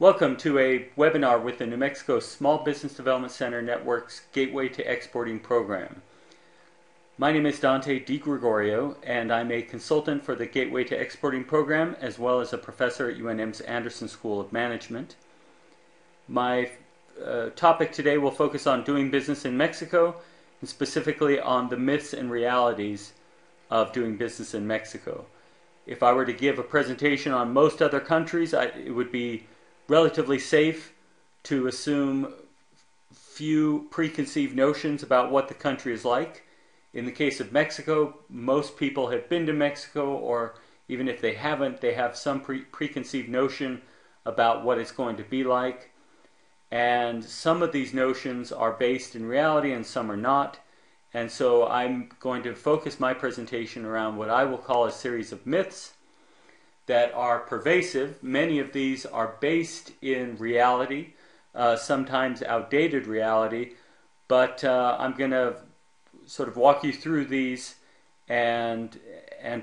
Welcome to a webinar with the New Mexico Small Business Development Center Network's Gateway to Exporting program. My name is Dante DiGregorio, and I'm a consultant for the Gateway to Exporting program, as well as a professor at UNM's Anderson School of Management. My topic today will focus on doing business in Mexico, and specifically on the myths and realities of doing business in Mexico. If I were to give a presentation on most other countries, it would be relatively safe to assume few preconceived notions about what the country is like. In the case of Mexico, most people have been to Mexico, or even if they haven't, they have some preconceived notion about what it's going to be like. And some of these notions are based in reality and some are not. And so I'm going to focus my presentation around what I will call a series of myths that are pervasive. Many of these are based in reality, sometimes outdated reality, but I'm going to sort of walk you through these and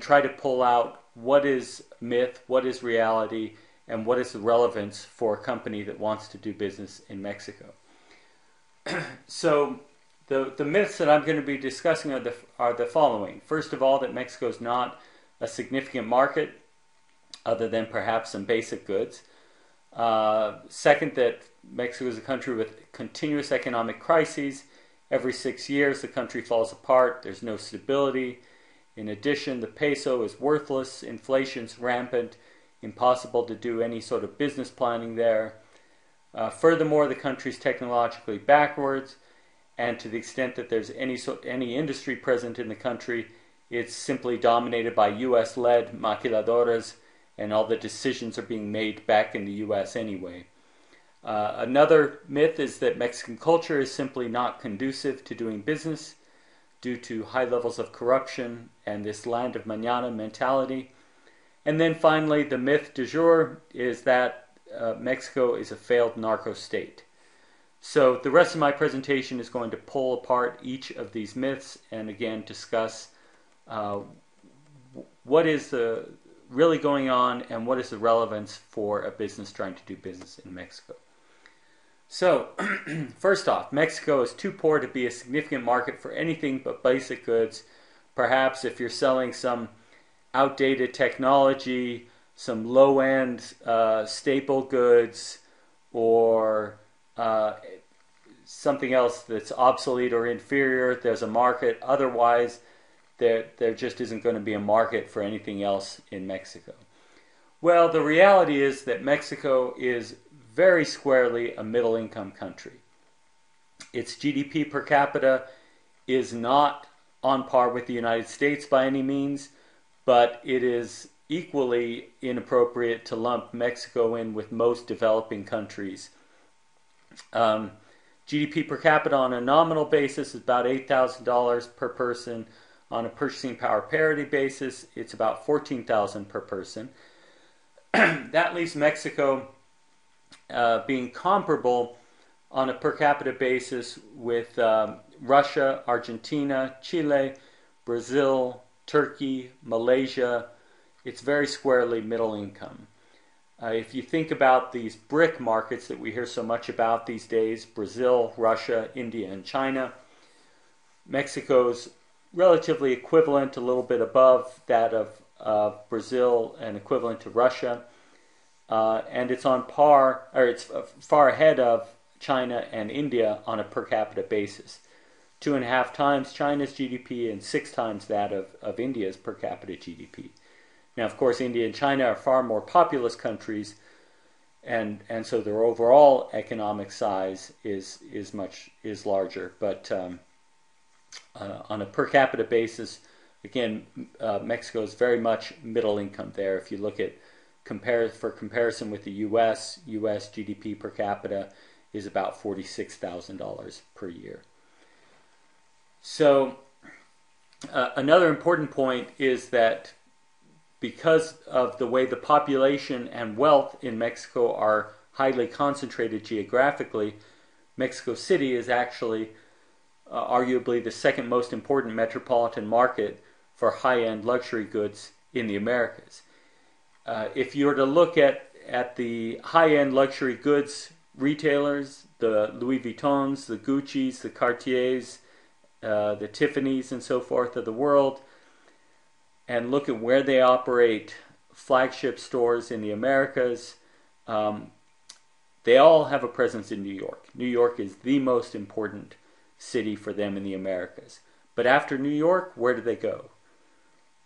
try to pull out what is myth, what is reality, and what is the relevance for a company that wants to do business in Mexico. So the myths that I'm going to be discussing are the following. First of all, that Mexico is not a significant market, other than perhaps some basic goods. Second, that Mexico is a country with continuous economic crises. Every 6 years, the country falls apart. There's no stability. In addition, the peso is worthless. Inflation's rampant. Impossible to do any sort of business planning there. Furthermore, the country's technologically backwards. And to the extent that there's any industry present in the country, it's simply dominated by U.S.-led maquiladoras, and all the decisions are being made back in the U.S. anyway. Another myth is that Mexican culture is simply not conducive to doing business due to high levels of corruption and this land of mañana mentality. And then finally, the myth du jour is that Mexico is a failed narco state. So the rest of my presentation is going to pull apart each of these myths and again discuss what is really going on and what is the relevance for a business trying to do business in Mexico. So, first off, Mexico is too poor to be a significant market for anything but basic goods. Perhaps if you're selling some outdated technology, some low-end staple goods, or something else that's obsolete or inferior, there's a market. Otherwise, there just isn't going to be a market for anything else in Mexico. Well, the reality is that Mexico is very squarely a middle-income country. Its GDP per capita is not on par with the United States by any means, but it is equally inappropriate to lump Mexico in with most developing countries. GDP per capita on a nominal basis is about $8,000 per person. On a purchasing power parity basis, it's about $14,000 per person. That leaves Mexico being comparable on a per capita basis with Russia, Argentina, Chile, Brazil, Turkey, Malaysia. It's very squarely middle income. If you think about these BRIC markets that we hear so much about these days, Brazil, Russia, India, and China, Mexico's relatively equivalent, a little bit above that of Brazil and equivalent to Russia. And it's on par, or it's far ahead of China and India on a per capita basis. 2.5 times China's GDP and 6 times that of India's per capita GDP. Now, of course, India and China are far more populous countries, and so their overall economic size is larger. But on a per capita basis, again, Mexico is very much middle income there. If you look at for comparison with the U.S. GDP per capita is about $46,000 per year. So another important point is that because of the way the population and wealth in Mexico are highly concentrated geographically, Mexico City is actually arguably the second most important metropolitan market for high-end luxury goods in the Americas. If you were to look at at the high-end luxury goods retailers, the Louis Vuittons, the Gucci's, the Cartiers, the Tiffany's and so forth of the world, and look at where they operate flagship stores in the Americas, they all have a presence in New York. New York is the most important city for them in the Americas. But after New York, where do they go?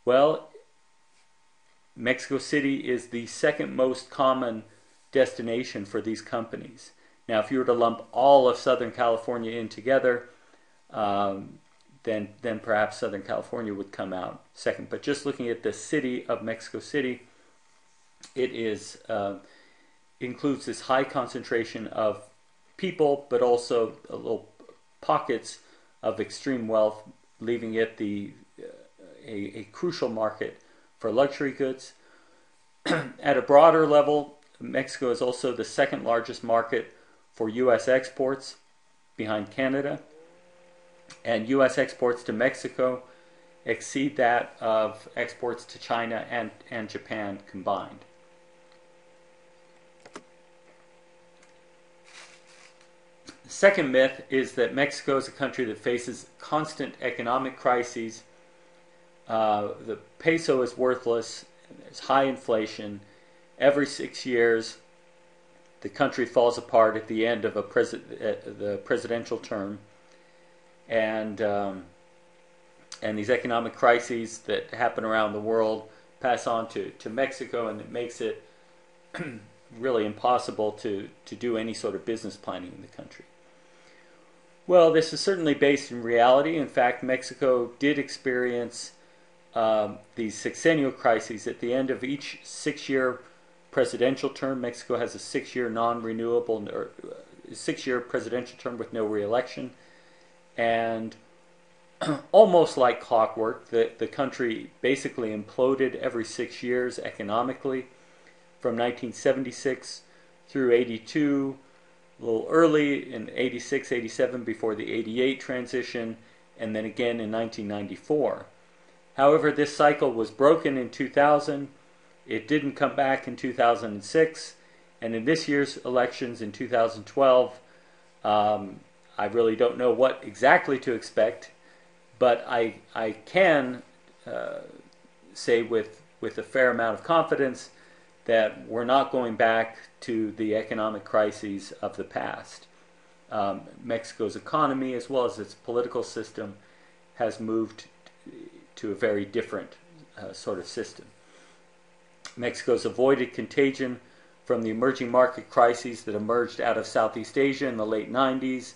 Well, Mexico City is the second most common destination for these companies. Now, if you were to lump all of Southern California in together, then perhaps Southern California would come out second. But just looking at the city of Mexico City, it is includes this high concentration of people, but also little pockets of extreme wealth, leaving it a crucial market for luxury goods. At a broader level, Mexico is also the second largest market for U.S. exports, behind Canada. And U.S. exports to Mexico exceed that of exports to China and Japan combined. The second myth is that Mexico is a country that faces constant economic crises. The peso is worthless. There's high inflation. Every 6 years, the country falls apart at the end of the presidential term. And these economic crises that happen around the world pass on to Mexico, and it makes it really impossible to do any sort of business planning in the country. Well, this is certainly based in reality. In fact, Mexico did experience these sexennial crises at the end of each 6-year presidential term. Mexico has a 6-year non-renewable, or 6-year presidential term with no re-election. And almost like clockwork, the country basically imploded every 6 years economically, from 1976 through 82, a little early in 86, 87 before the 88 transition, and then again in 1994. However, this cycle was broken in 2000. It didn't come back in 2006, and in this year's elections in 2012, I really don't know what exactly to expect, but I can say with a fair amount of confidence that we're not going back to the economic crises of the past. Mexico's economy, as well as its political system, has moved to a very different sort of system. Mexico's avoided contagion from the emerging market crises that emerged out of Southeast Asia in the late 90s,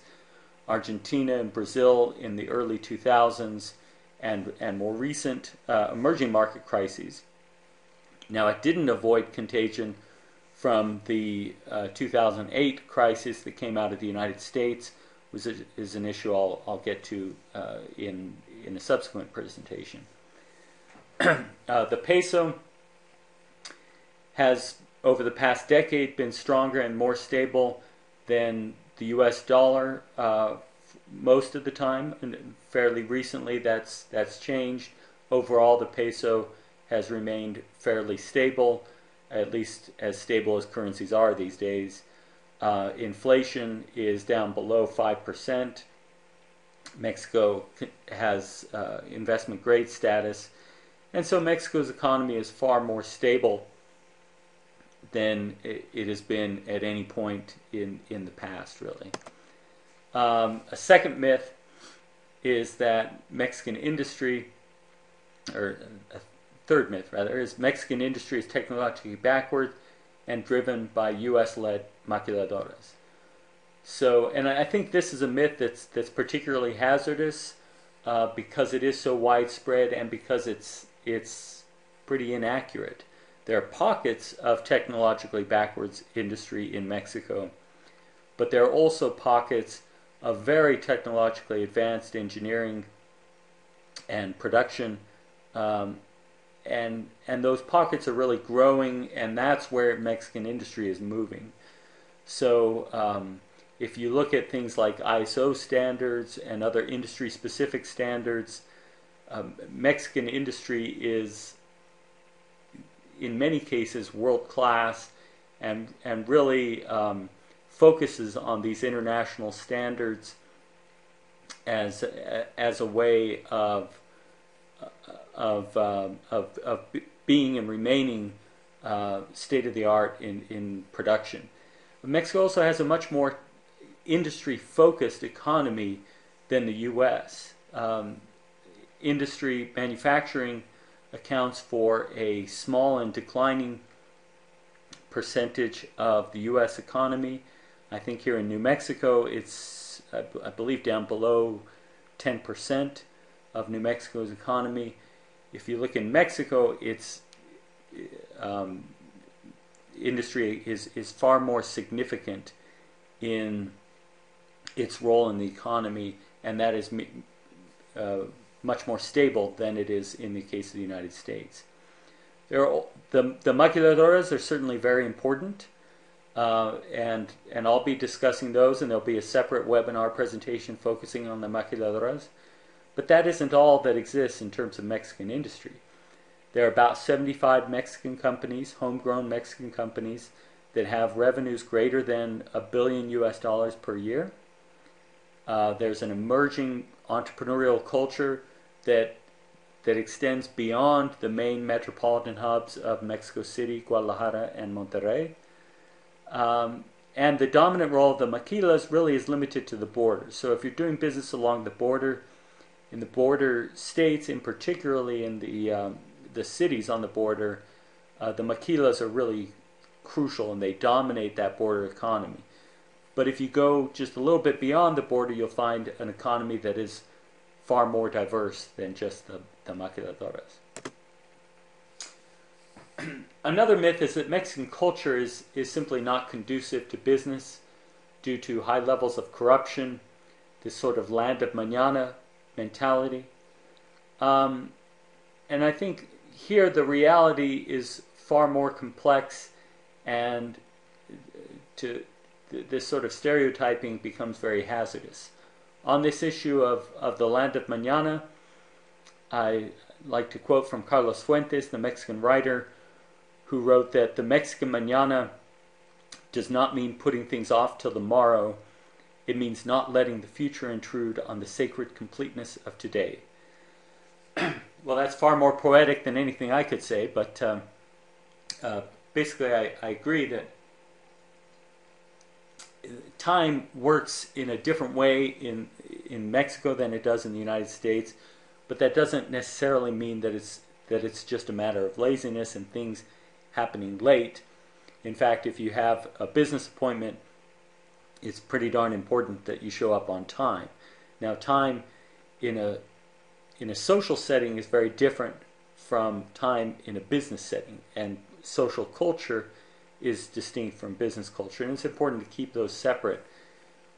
Argentina and Brazil in the early 2000s, and more recent emerging market crises. Now, it didn't avoid contagion from the 2008 crisis that came out of the United States, which is an issue I'll get to in a subsequent presentation. The peso has, over the past decade, been stronger and more stable than the U.S. dollar most of the time, and fairly recently that's changed. Overall, the peso has remained fairly stable, at least as stable as currencies are these days. Inflation is down below 5%. Mexico has investment grade status, and so Mexico's economy is far more stable than it has been at any point in the past, really. A second myth is that Mexican industry, or a third myth rather, is Mexican industry is technologically backward and driven by U.S.-led maquiladoras. So, and I think this is a myth that's particularly hazardous because it is so widespread and because it's pretty inaccurate. There are pockets of technologically backwards industry in Mexico, but there are also pockets of very technologically advanced engineering and production, and those pockets are really growing, and that's where Mexican industry is moving. So if you look at things like ISO standards and other industry-specific standards, Mexican industry is, in many cases, world-class and really focuses on these international standards as a way of being and remaining state of the art in production. But Mexico also has a much more industry-focused economy than the U.S. Industry manufacturing accounts for a small and declining percentage of the U.S. economy. I think here in New Mexico it's, I believe, down below 10% of New Mexico's economy. If you look in Mexico, its industry is far more significant in its role in the economy, and that is much more stable than it is in the case of the United States. The maquiladoras are certainly very important, and I'll be discussing those, and there'll be a separate webinar presentation focusing on the maquiladoras. But that isn't all that exists in terms of Mexican industry. There are about 75 Mexican companies, homegrown Mexican companies, that have revenues greater than $1 billion US per year. There's an emerging entrepreneurial culture that extends beyond the main metropolitan hubs of Mexico City, Guadalajara, and Monterrey. And the dominant role of the maquilas really is limited to the border. So if you're doing business along the border, in the border states, and particularly in the cities on the border, the maquilas are really crucial, and they dominate that border economy. But if you go just a little bit beyond the border, you'll find an economy that is far more diverse than just the maquiladoras. Another myth is that Mexican culture is simply not conducive to business due to high levels of corruption, this sort of land of mañana mentality. And I think here the reality is far more complex, and this sort of stereotyping becomes very hazardous. On this issue of the land of mañana, I like to quote from Carlos Fuentes, the Mexican writer, who wrote that the Mexican mañana does not mean putting things off till tomorrow. It means not letting the future intrude on the sacred completeness of today. Well, that's far more poetic than anything I could say, but basically I agree that time works in a different way in Mexico than it does in the United States, but that doesn't necessarily mean that it's just a matter of laziness and things happening late. In fact, if you have a business appointment, it's pretty darn important that you show up on time. Now, time in a social setting is very different from time in a business setting, and social culture is distinct from business culture, and it's important to keep those separate.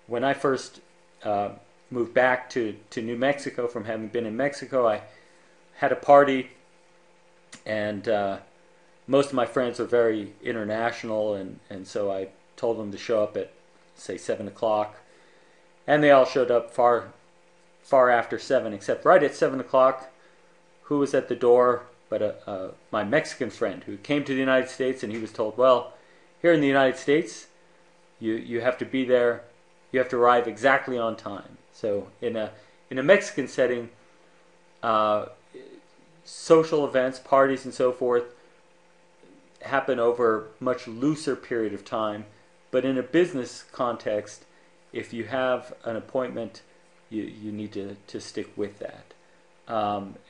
When I first moved back to New Mexico from having been in Mexico, I had a party, and most of my friends were very international, and so I told them to show up at, say, 7 o'clock, and they all showed up far after 7, except right at 7 o'clock, who was at the door but my Mexican friend who came to the United States, and he was told, well, here in the United States, you have to be there, you have to arrive exactly on time. So in a Mexican setting, social events, parties, and so forth happen over a much looser period of time. But in a business context, if you have an appointment, you need to stick with that.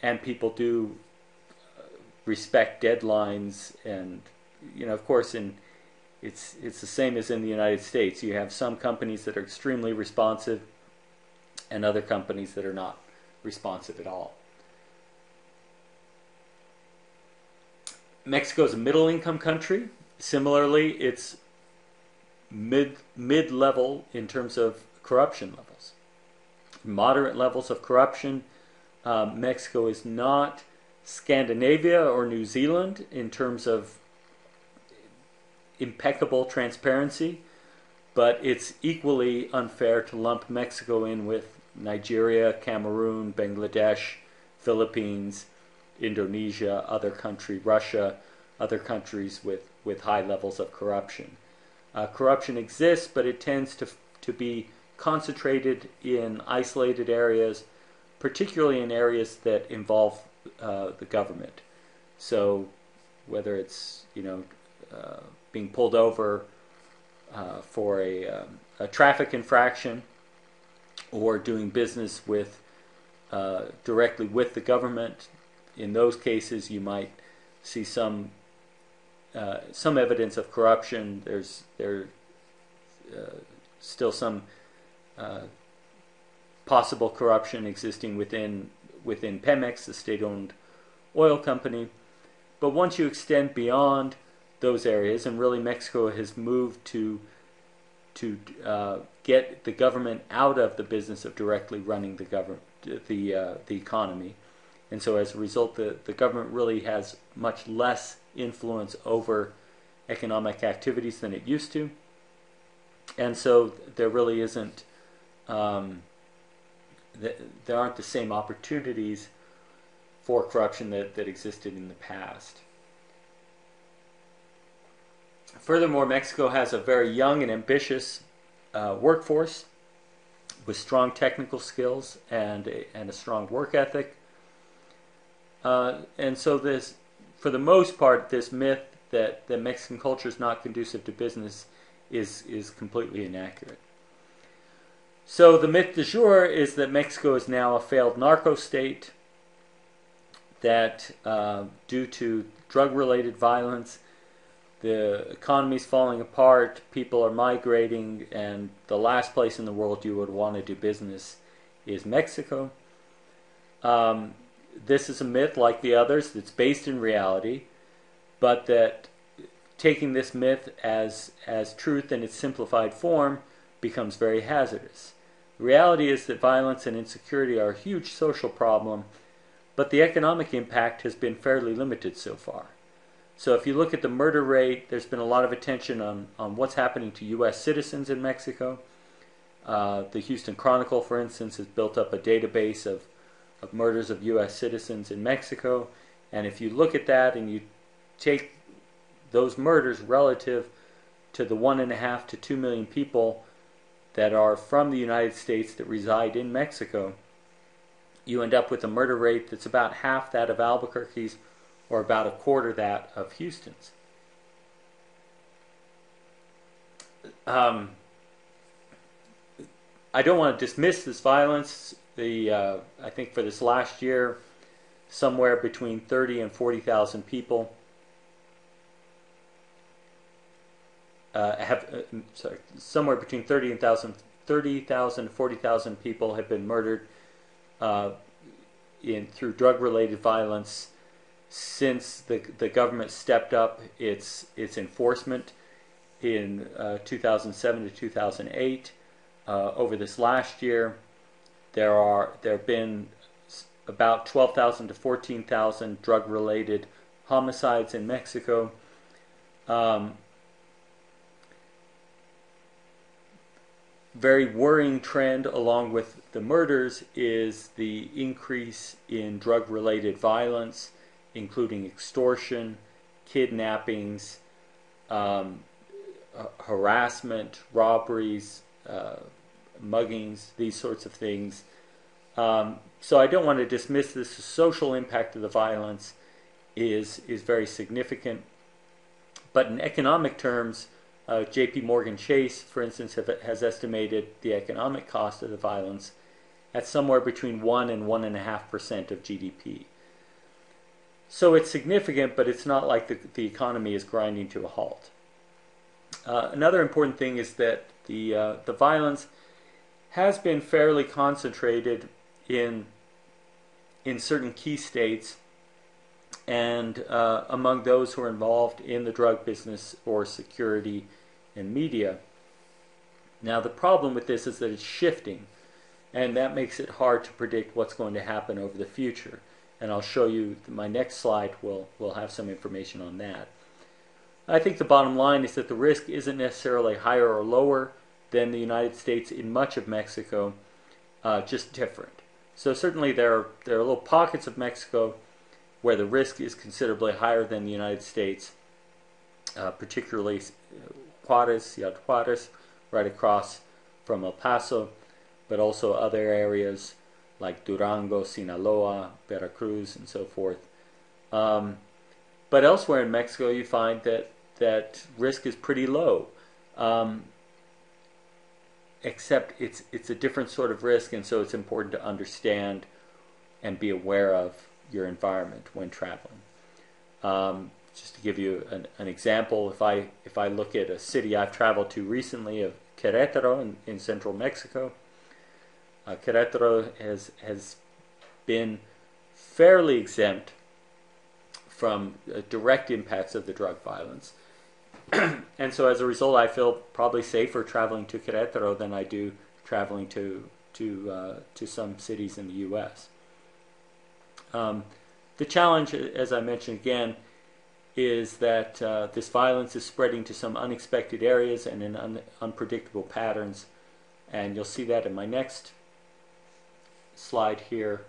And people do respect deadlines, and of course, it's the same as in the United States. You have some companies that are extremely responsive, and other companies that are not responsive at all. Mexico is a middle-income country. Similarly, it's mid-level in terms of corruption levels. Moderate levels of corruption. Mexico is not Scandinavia or New Zealand in terms of impeccable transparency, but it's equally unfair to lump Mexico in with Nigeria, Cameroon, Bangladesh, Philippines, Indonesia, other country, Russia, other countries with high levels of corruption. Corruption exists, but it tends to be concentrated in isolated areas, particularly in areas that involve the government. So whether it's being pulled over for a traffic infraction, or doing business with directly with the government, in those cases you might see some evidence of corruption. There's still some possible corruption existing within Pemex, the state-owned oil company. But once you extend beyond those areas, and really Mexico has moved to get the government out of the business of directly running the economy, and so as a result, the government really has much less influence over economic activities than it used to, and so there really isn't there aren't the same opportunities for corruption that existed in the past. Furthermore, Mexico has a very young and ambitious workforce with strong technical skills and a strong work ethic. And so this, for the most part, this myth that the Mexican culture is not conducive to business is completely inaccurate. So the myth du jour is that Mexico is now a failed narco state, that due to drug-related violence, the economy is falling apart, people are migrating, and the last place in the world you would want to do business is Mexico. This is a myth like the others that's based in reality, but that taking this myth as truth in its simplified form becomes very hazardous. The reality is that violence and insecurity are a huge social problem, but the economic impact has been fairly limited so far. So if you look at the murder rate, there's been a lot of attention on what's happening to U.S. citizens in Mexico. The Houston Chronicle, for instance, has built up a database of murders of U.S. citizens in Mexico. And if you look at that and you take those murders relative to the 1.5 to 2 million people that are from the United States that reside in Mexico, you end up with a murder rate that's about half that of Albuquerque's, or about a quarter that of Houston's. I don't want to dismiss this violence. I think for this last year, somewhere between 30 and 40,000 people somewhere between 30,000 to 40,000 people have been murdered through drug-related violence since the government stepped up its enforcement in 2007 to 2008. Over this last year, there have been about 12,000 to 14,000 drug-related homicides in Mexico. Very worrying trend along with the murders is the increase in drug-related violence, including extortion, kidnappings, harassment, robberies, muggings, these sorts of things. So I don't want to dismiss this. The social impact of the violence is very significant. But in economic terms, J.P. Morgan Chase, for instance, has estimated the economic cost of the violence at somewhere between 1 and 1.5% of GDP. So it's significant, but it's not like the economy is grinding to a halt. Another important thing is that the violence has been fairly concentrated in certain key states and among those who are involved in the drug business or security and media. Now the problem with this is that it's shifting, and that makes it hard to predict what's going to happen over the future. And I'll show you, my next slide will have some information on that. I think the bottom line is that the risk isn't necessarily higher or lower than the United States in much of Mexico, just different. So certainly there are little pockets of Mexico where the risk is considerably higher than the United States, particularly Juarez, Ciudad Juarez, right across from El Paso, but also other areas like Durango, Sinaloa, Veracruz, and so forth. But elsewhere in Mexico, you find that risk is pretty low, except it's a different sort of risk, and so it's important to understand and be aware of your environment when traveling. Just to give you an example, if I look at a city I've traveled to recently, of Querétaro in central Mexico, Querétaro has been fairly exempt from direct impacts of the drug violence. And so as a result, I feel probably safer traveling to Querétaro than I do traveling to some cities in the U.S. The challenge, as I mentioned again, is that this violence is spreading to some unexpected areas and in unpredictable patterns. And you'll see that in my next slide here.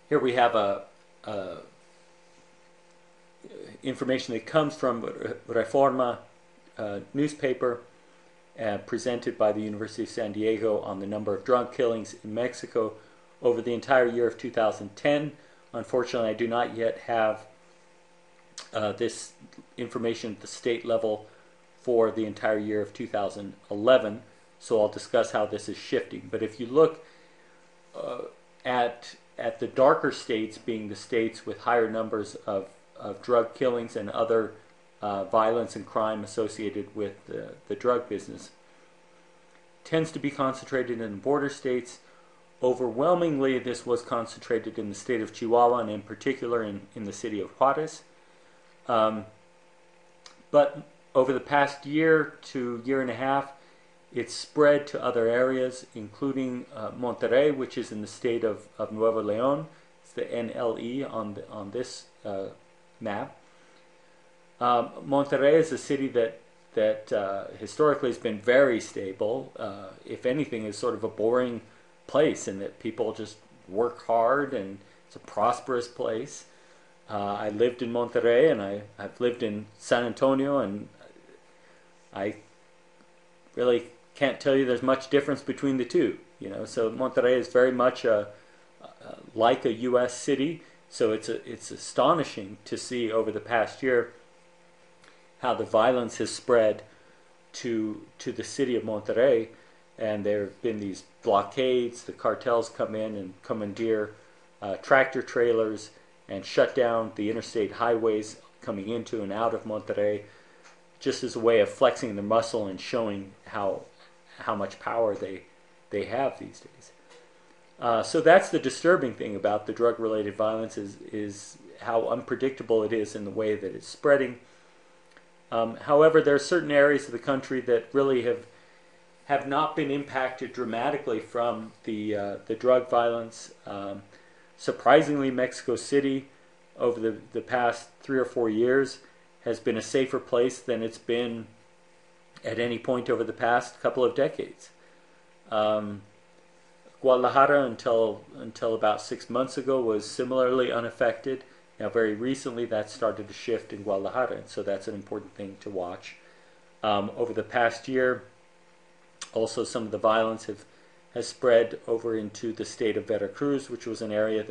Here we have information that comes from Reforma newspaper, presented by the University of San Diego, on the number of drug killings in Mexico over the entire year of 2010. Unfortunately, I do not yet have this information at the state level for the entire year of 2011, so I'll discuss how this is shifting. But if you look at the darker states, being the states with higher numbers of drug killings and other violence and crime associated with the drug business, tends to be concentrated in the border states. Overwhelmingly, this was concentrated in the state of Chihuahua, and in particular in the city of Juarez. But over the past year to year and a half, it's spread to other areas, including Monterrey, which is in the state of Nuevo León. It's the NLE on this map. Monterrey is a city that historically has been very stable. If anything, is sort of a boring place, in that people just work hard, and it's a prosperous place. I lived in Monterrey, and I've lived in San Antonio, and I really can't tell you there's much difference between the two. So Monterrey is very much like a U.S. city. So it's astonishing to see over the past year how the violence has spread to the city of Monterrey, and there have been these blockades. The cartels come in and commandeer tractor trailers and shut down the interstate highways coming into and out of Monterrey, just as a way of flexing their muscle and showing how much power they have these days. So that's the disturbing thing about the drug-related violence, is how unpredictable it is in the way that it's spreading. However, there are certain areas of the country that really have not been impacted dramatically from the drug violence. Surprisingly, Mexico City, over the past 3 or 4 years, has been a safer place than it's been at any point over the past couple of decades. Guadalajara, until about 6 months ago, was similarly unaffected. Now, very recently, that started to shift in Guadalajara, and so that's an important thing to watch. Over the past year, also some of the violence has spread over into the state of Veracruz, which was an area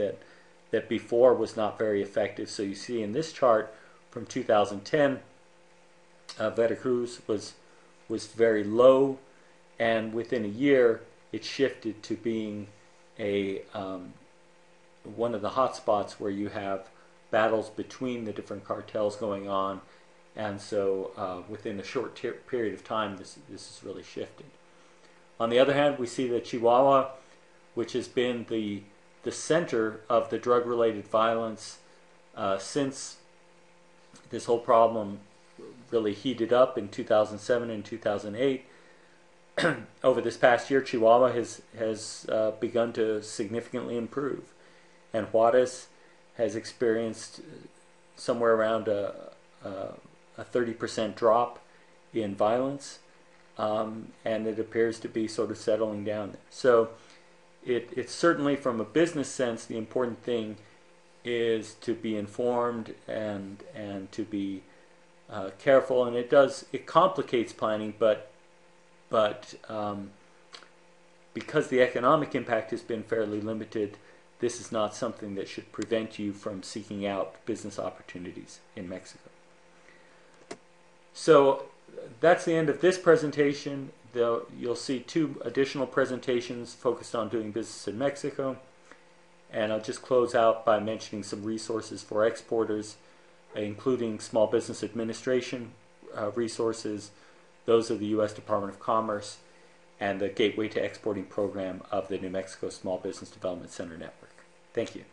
that before was not very effective. So you see in this chart from 2010, Veracruz was very low, and within a year it shifted to being one of the hot spots where you have battles between the different cartels going on, and so within a short period of time this has really shifted. On the other hand, we see that Chihuahua, which has been the center of the drug-related violence since this whole problem really heated up in 2007 and 2008, over this past year, Chihuahua has begun to significantly improve, and Juarez has experienced somewhere around a 30% drop in violence, and it appears to be sort of settling down there. So it's certainly from a business sense, the important thing is to be informed and to be careful, and it complicates planning, but because the economic impact has been fairly limited, this is not something that should prevent you from seeking out business opportunities in Mexico. So that's the end of this presentation. You'll see 2 additional presentations focused on doing business in Mexico. And I'll just close out by mentioning some resources for exporters, including Small Business Administration resources, those of the U.S. Department of Commerce, and the Gateway to Exporting program of the New Mexico Small Business Development Center Network. Thank you.